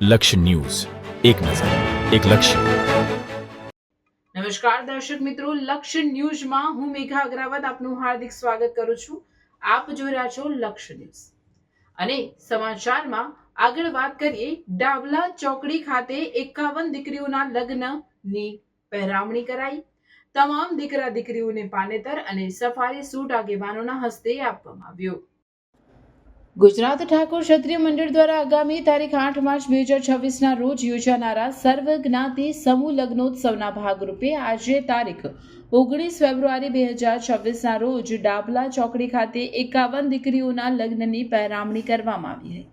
લક્ષ્ય ન્યૂઝ, એક નજર, એક લક્ષ્ય. નમસ્કાર દર્શક મિત્રો, લક્ષ્ય ન્યૂઝમાં હું મેઘા અગ્રવાલ આપનું હાર્દિક સ્વાગત કરું છું. આપ જોઈ રહ્યા છો લક્ષ્ય ન્યૂઝ અને સમાચારમાં આગળ વાત કરીએ. ડાબલા ચોકડી ખાતે 51 દીકરીઓના લગ્નની પહેરામણી કરાઈ. તમામ દીકરા દીકરીઓને પાનેતર અને સફારી સૂટ આગેવાનોના હસ્તે આપવામાં આવ્યો. ગુજરાત ઠાકોર ક્ષત્રિય મંડળ દ્વારા આગામી તારીખ 8 માર્ચ 2026ના રોજ યોજાનારા સર્વજ્ઞાતિ સમૂહ લગ્નોત્સવના ભાગરૂપે આજે તારીખ 19 ફેબ્રુઆરી 2026ના રોજ ડાબલા ચોકડી ખાતે 51 દીકરીઓના લગ્નની પહેરામણી કરવામાં આવી હતી,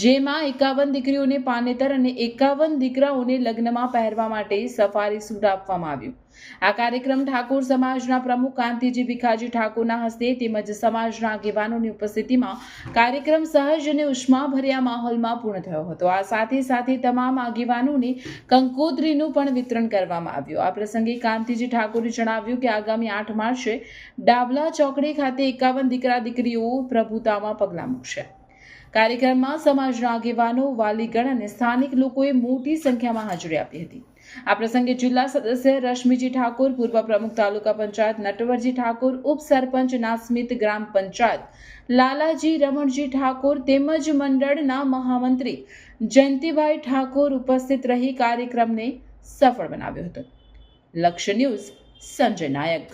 જેમાં 51 દીકરીઓને પાનેતર અને 51 દીકરાઓને લગ્નમાં પહેરવા માટે સફારી સૂટ આપવામાં આવ્યું. આ કાર્યક્રમ ઠાકોર સમાજના પ્રમુખ કાંતિજી ભીખાજી ઠાકોરના હસ્તે તેમજ સમાજના આગેવાનોની ઉપસ્થિતિમાં કાર્યક્રમ સહજ અને ઉષ્માભર્યા માહોલમાં પૂર્ણ થયો હતો. આ સાથે તમામ આગેવાનોને કંકોત્રીનું પણ વિતરણ કરવામાં આવ્યું. આ પ્રસંગે કાંતિજી ઠાકોરે જણાવ્યું કે આગામી 8 માર્ચે ડાબલા ચોકડી ખાતે 51 દીકરા દીકરીઓ પ્રભુતામાં પગલાં મૂકશે. કાર્યક્રમમાં સમાજના આગેવાનો, વાલીગણ અને સ્થાનિક લોકોએ મોટી સંખ્યામાં હાજરી આપી હતી. આ પ્રસંગે જિલ્લા સદસ્ય રશ્મિજી ઠાકોર, પૂર્વ પ્રમુખ તાલુકા પંચાયત નટવરજી ઠાકોર, ઉપસરપંચ નાસ્મિત ગ્રામ પંચાયત લાલાજી રમણજી ઠાકોર તેમજ મંડળના મહામંત્રી જયંતિભાઈ ઠાકોર ઉપસ્થિત રહી કાર્યક્રમને સફળ બનાવ્યો હતો. લક્ષ્ય ન્યૂઝ, સંજય નાયક.